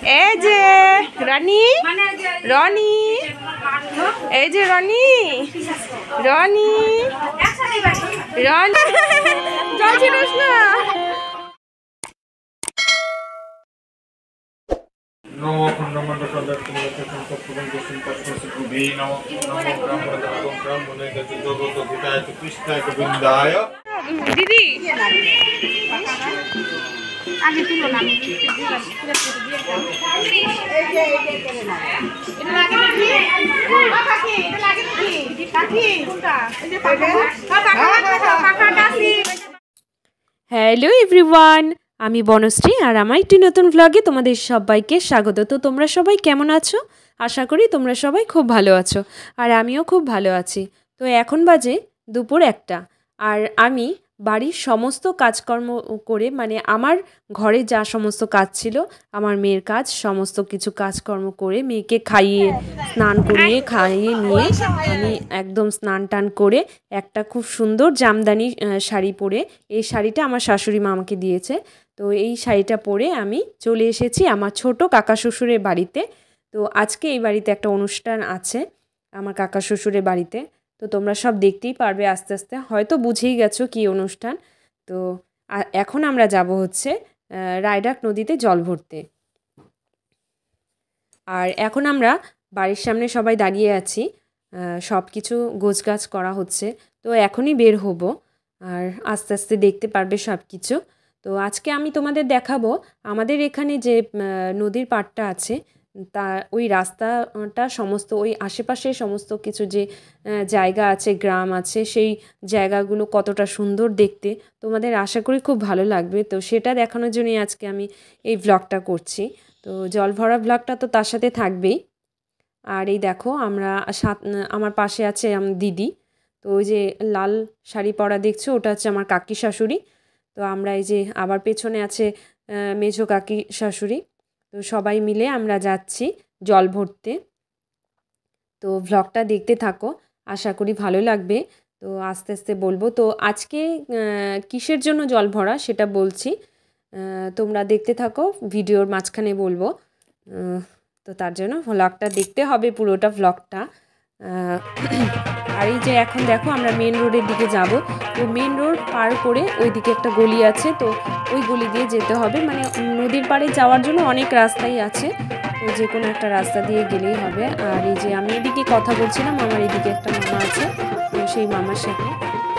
এই যে রনি রনি এই যে রনি রনি রনি জল ছিড়িস না। দিদি আগে তুলো না হ্যালো এভরিওয়ান, আমি বনশ্রী আর আমার একটি নতুন ব্লগে তোমাদের সবাইকে স্বাগত। তো তোমরা সবাই কেমন আছো? আশা করি তোমরা সবাই খুব ভালো আছো আর আমিও খুব ভালো আছি। তো এখন বাজে দুপুর 1টা আর আমি বাড়ির সমস্ত কাজকর্ম করে মানে আমার ঘরে যা সমস্ত কাজ ছিল, আমার মেয়ের কাজ, সমস্ত কিছু কাজকর্ম করে মেয়েকে খাইয়ে স্নান করিয়ে খাইয়ে নিয়ে আমি একদম স্নান টান করে একটা খুব সুন্দর জামদানি শাড়ি পরে, এই শাড়িটা আমার শাশুড়ি মা আমাকে দিয়েছে। তো এই শাড়িটা পরে আমি চলে এসেছি আমার ছোট কাকা শ্বশুরের বাড়িতে। তো আজকে এই বাড়িতে একটা অনুষ্ঠান আছে আমার কাকা শ্বশুরের বাড়িতে। তো তোমরা সব দেখতেই পারবে আস্তে আস্তে, হয়তো বুঝেই গেছো কী অনুষ্ঠান। তো এখন আমরা যাব হচ্ছে রায়ডাক নদীতে জল ভরতে। আর এখন আমরা বাড়ির সামনে সবাই দাঁড়িয়ে আছি, সব কিছু গোছগাছ করা হচ্ছে। তো এখনই বের হব আর আস্তে আস্তে দেখতে পারবে সব কিছু। তো আজকে আমি তোমাদের দেখাবো আমাদের এখানে যে নদীর পাড়টা আছে তা ওই রাস্তাটা সমস্ত ওই আশেপাশে সমস্ত কিছু যে জায়গা আছে, গ্রাম আছে, সেই জায়গাগুলো কতটা সুন্দর দেখতে তোমাদের আশা করি খুব ভালো লাগবে। তো সেটা দেখানোর জন্যই আজকে আমি এই ব্লগটা করছি। তো জল ভরা ব্লগটা তো তার সাথে থাকবেই। আর এই দেখো আমরা আমার পাশে আছে আমার দিদি। তো ওই যে লাল শাড়ি পরা দেখছো ওটা হচ্ছে আমার কাকি শাশুড়ি। তো আমরা এই যে আবার পেছনে আছে মেজো কাকি শাশুড়ি। তো সবাই মিলে আমরা যাচ্ছি জল ভরতে। তো ভ্লগটা দেখতে থাকো, আশা করি ভালো লাগবে। তো আস্তে আস্তে বলবো তো আজকে কিসের জন্য জল ভরা সেটা বলছি, তোমরা দেখতে থাকো, ভিডিওর মাঝখানে বলবো। তো তার জন্য ভ্লগটা দেখতে হবে, পুরোটা ভ্লগটা। আর এই যে এখন দেখো আমরা মেন রোডের দিকে যাব। তো মেন রোড পার করে ওই দিকে একটা গলি আছে, তো ওই গলি দিয়ে যেতে হবে। মানে নদীর পাড়ে যাওয়ার জন্য অনেক রাস্তাই আছে, তো যে কোনো একটা রাস্তা দিয়ে গেলেই হবে। আর এই যে আমি এদিকে কথা বলছিলাম, আমার এদিকে একটা মামা আছে, তো সেই মামার সাথে।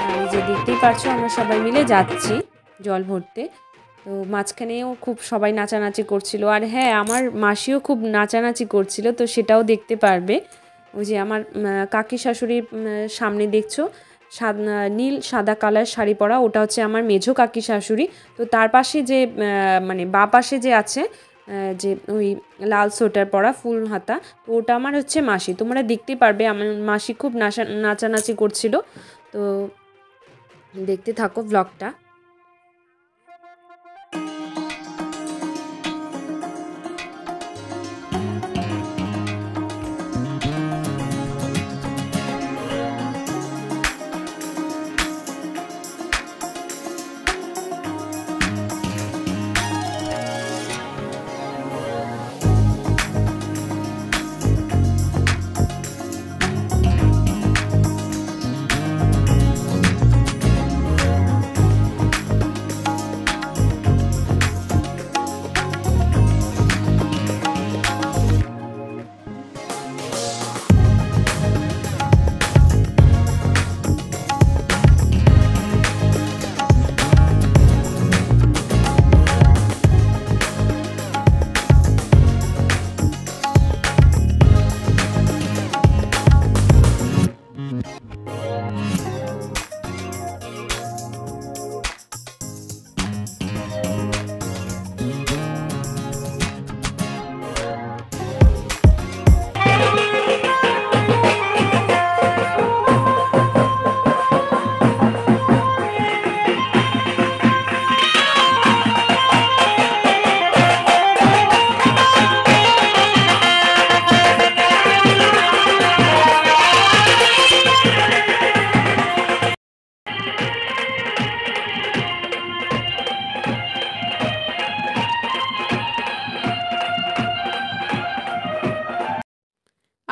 আর এই যে দেখতেই পাচ্ছ আমরা সবাই মিলে যাচ্ছি জল ভরতে। তো মাঝখানেও খুব সবাই নাচানাচি করছিল। আর হ্যাঁ, আমার মাসিও খুব নাচানাচি করছিল, তো সেটাও দেখতে পারবে। ওই যে আমার কাকি শাশুড়ির সামনে দেখছো নীল সাদা কালার শাড়ি পরা, ওটা হচ্ছে আমার মেঝো কাকি শাশুড়ি। তো তার পাশে যে মানে বাঁ পাশে যে আছে যে ওই লাল সোয়েটার পরা ফুল হাতা, তো ওটা আমার হচ্ছে মাসি। তোমরা দেখতেই পারবে আমার মাসি খুব নাচানাচি করছিল। তো দেখতে থাকো ব্লগটা।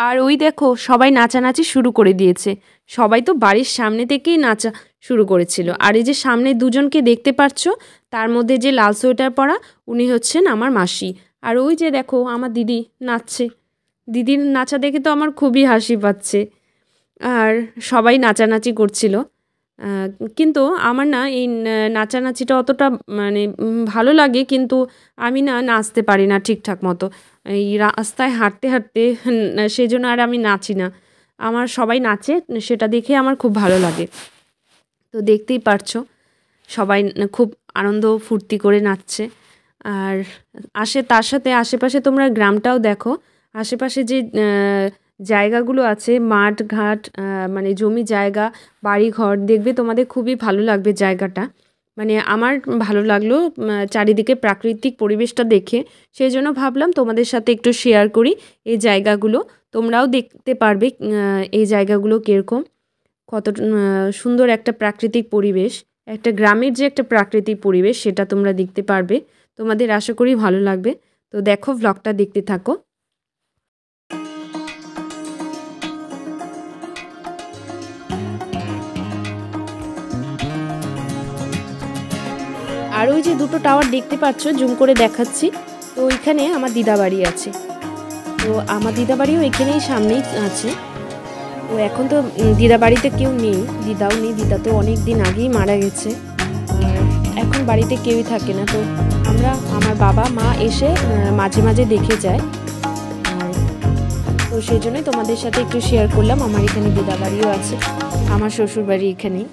আর ওই দেখো সবাই নাচানাচি শুরু করে দিয়েছে। সবাই তো বাড়ির সামনে থেকেই নাচা শুরু করেছিল। আর এই যে সামনে দুজনকে দেখতে পাচ্ছ, তার মধ্যে যে লাল সোয়েটার পরা উনি হচ্ছেন আমার মাসি। আর ওই যে দেখো আমার দিদি নাচছে। দিদির নাচা দেখে তো আমার খুবই হাসি পাচ্ছে। আর সবাই নাচানাচি করছিল। কিন্তু আমার না এই নাচানাচিটা অতটা মানে ভালো লাগে, কিন্তু আমি না নাচতে পারি না ঠিকঠাক মতো। এই রাস্তায় হাঁটতে হাঁটতে সেই জন্য আর আমি নাচি না। আমার সবাই নাচে সেটা দেখে আমার খুব ভালো লাগে। তো দেখতেই পারছো সবাই খুব আনন্দ ফুর্তি করে নাচছে। আর তার সাথে আশেপাশে তোমরা গ্রামটাও দেখো। আশেপাশে যে জায়গাগুলো আছে, মাঠ ঘাট, মানে জমি জায়গা, বাড়ি ঘর, দেখবে তোমাদের খুবই ভালো লাগবে জায়গাটা। মানে আমার ভালো লাগলো চারিদিকে প্রাকৃতিক পরিবেশটা দেখে। সেই জন্য ভাবলাম তোমাদের সাথে একটু শেয়ার করি এই জায়গাগুলো। তোমরাও দেখতে পারবে এই জায়গাগুলো কীরকম, কত সুন্দর একটা প্রাকৃতিক পরিবেশ। একটা গ্রামের যে একটা প্রাকৃতিক পরিবেশ সেটা তোমরা দেখতে পারবে। তোমাদের আশা করি ভালো লাগবে। তো দেখো, ভ্লগটা দেখতে থাকো। আর ওই যে দুটো টাওয়ার দেখতে পাচ্ছ, জুম করে দেখাচ্ছি। তো ওইখানে আমার দিদাবাড়ি আছে। তো আমার দিদাবাড়িও এখানেই সামনেই আছে। তো এখন তো দিদাবাড়িতে কেউ নেই, দিদাও নেই, দিদা তো অনেক দিন আগেই মারা গেছে। আর এখন বাড়িতে কেউই থাকে না। তো আমার বাবা মা এসে মাঝে মাঝে দেখে যায়। আর তো সেই জন্যই তোমাদের সাথে একটু শেয়ার করলাম। আমার এখানে দিদাবাড়িও আছে, আমার শ্বশুরবাড়ি এখানেই।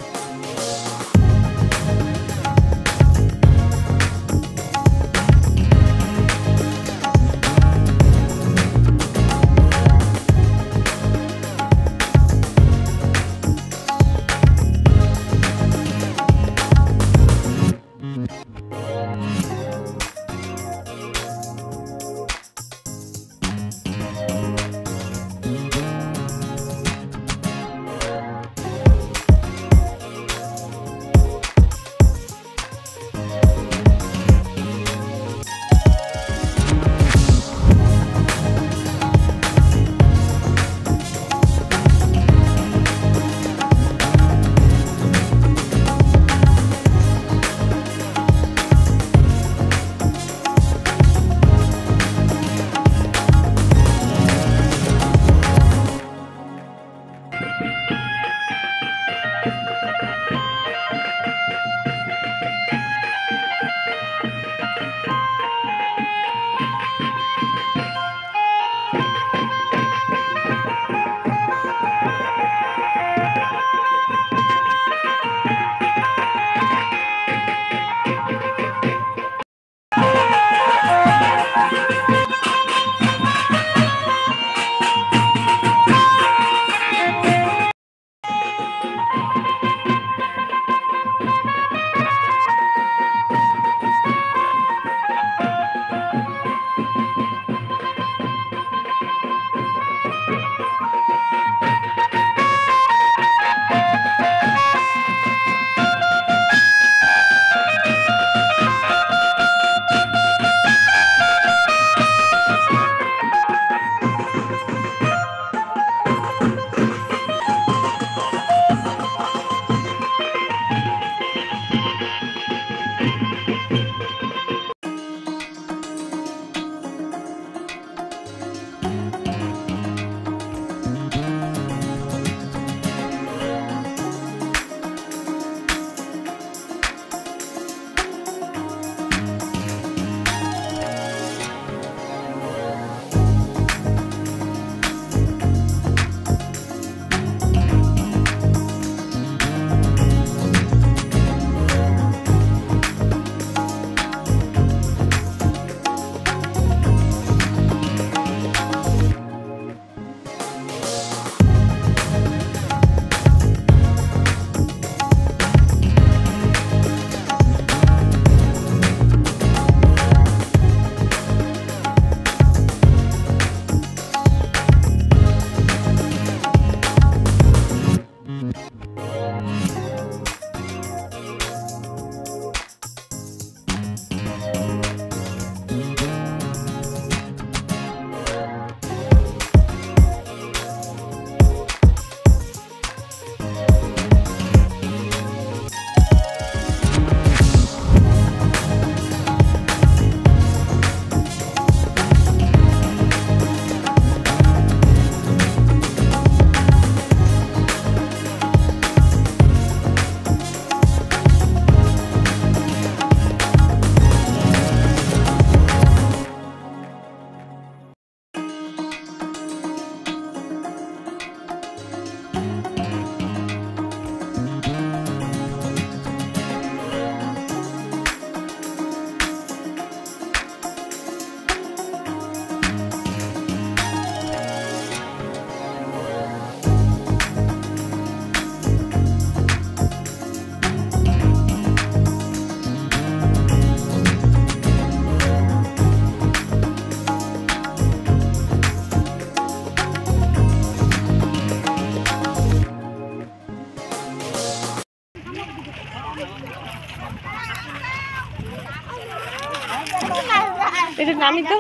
নামি তো।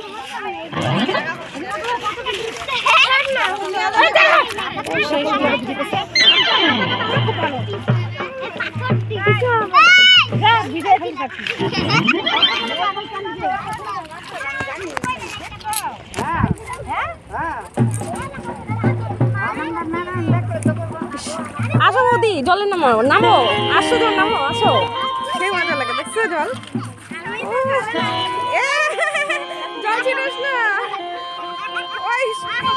আসো বৌদি, জলে নামো নামো, আসো জল নামো, আসো। সেই মজা লাগে, দেখছো জল? জল ছিলিস না, ওই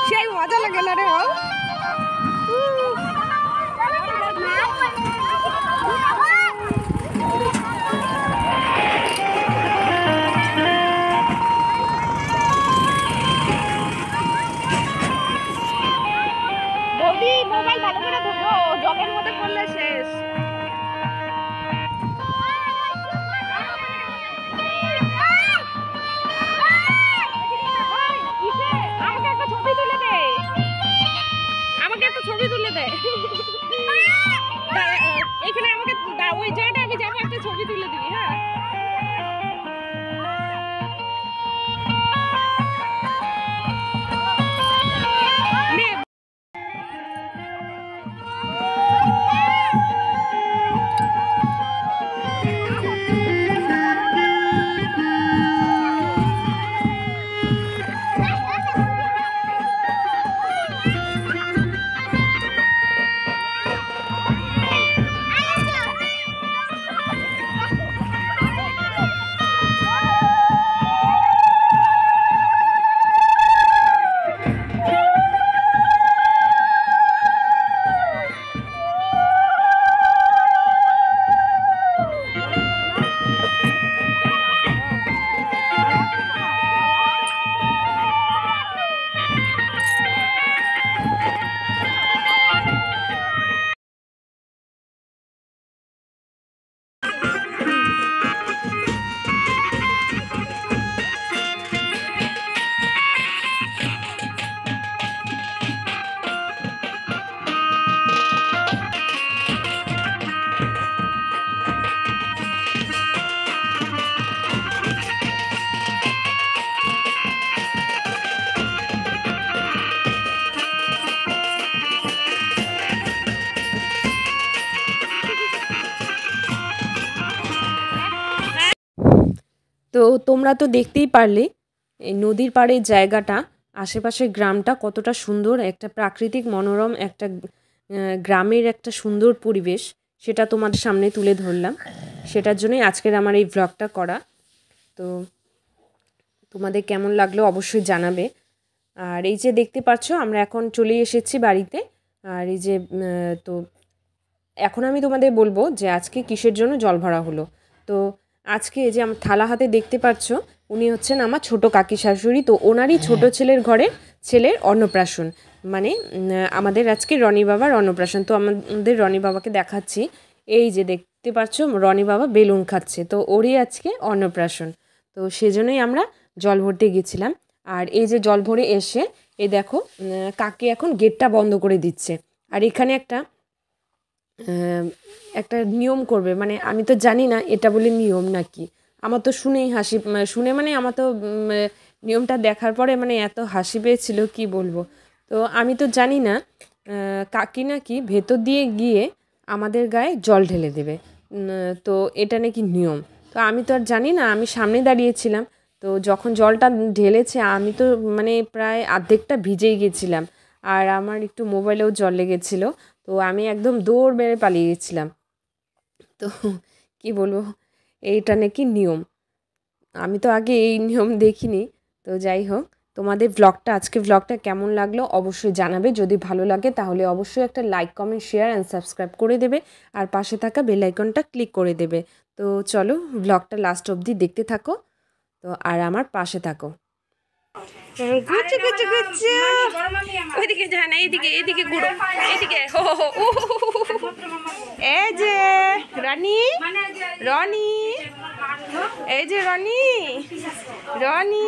সেই মজা লাগে না রে বল। বৌদি মোবাইল ভালো করে ধরো, জলের মধ্যে পড়লে শেষ। আমাকে একটা ছবি তুলে দে, এখানে আমাকে ওই জায়গাটা আমি যাবো, একটা ছবি তুলে দিবি। হ্যাঁ তো তোমরা তো দেখতেই পারলে এই নদীর পাড়ের জায়গাটা, আশেপাশের গ্রামটা কতটা সুন্দর, একটা প্রাকৃতিক মনোরম একটা গ্রামের একটা সুন্দর পরিবেশ, সেটা তোমাদের সামনে তুলে ধরলাম। সেটার জন্যই আজকের আমার এই ভ্লগটা করা। তো তোমাদের কেমন লাগলো অবশ্যই জানাবে। আর এই যে দেখতে পাচ্ছ আমরা এখন চলে এসেছি বাড়িতে। আর এই যে তো এখন আমি তোমাদের বলবো যে আজকে কিসের জন্য জল ভরা হলো। তো আজকে যে আমার থালা হাতে দেখতে পাচ্ছ, উনি হচ্ছেন আমার ছোট কাকি শাশুড়ি। তো ওনারই ছোট ছেলের অন্নপ্রাশন, মানে আমাদের আজকে রনি বাবার অন্নপ্রাশন। তো আমাদের রনি বাবাকে দেখাচ্ছি, এই যে দেখতে পাচ্ছ রনি বাবা বেলুন খাচ্ছে, তো ওরই আজকে অন্নপ্রাশন। তো সেজন্যই আমরা জল ভরতে গেছিলাম। আর এই যে জল ভরে এসে এই দেখো কাকি এখন গেটটা বন্ধ করে দিচ্ছে। আর এখানে একটা নিয়ম করবে, মানে আমি তো জানি না এটা বলে নিয়ম নাকি। আমার তো শুনে মানে আমার তো নিয়মটা দেখার পরে মানে এত হাসি পেয়েছিল কি বলবো। তো আমি তো জানি না, কাকি নাকি ভেতর দিয়ে গিয়ে আমাদের গায়ে জল ঢেলে দেবে। তো এটা নাকি নিয়ম। তো আমি তো আর জানি না, আমি সামনে দাঁড়িয়েছিলাম। তো যখন জলটা ঢেলেছে আমি তো মানে প্রায় অর্ধেকটা ভিজেই গেছিলাম, আর আমার একটু মোবাইলেও জল লেগেছিলো। তো আমি একদম দৌড় বেড়ে পালিয়ে গেছিলাম। তো কি বলবো, এইটা নাকি নিয়ম, আমি তো আগে এই নিয়ম দেখিনি। তো যাই হোক, তোমাদের আজকে ভ্লগটা কেমন লাগলো অবশ্যই জানাবে। যদি ভালো লাগে তাহলে অবশ্যই একটা like, comment, share and subscribe করে দেবে, আর পাশে থাকা বেল আইকনটা ক্লিক করে দেবে। তো চলো ভ্লগটা লাস্ট অবধি দেখতে থাকো, তো আর আমার পাশে থাকো। গুচ্ছু গুচ্ছু গুচ্ছু, ওইদিকে যায় না, এইদিকে ঘুরো, এইদিকে এই যে রনি, এই যে রনি, রনি।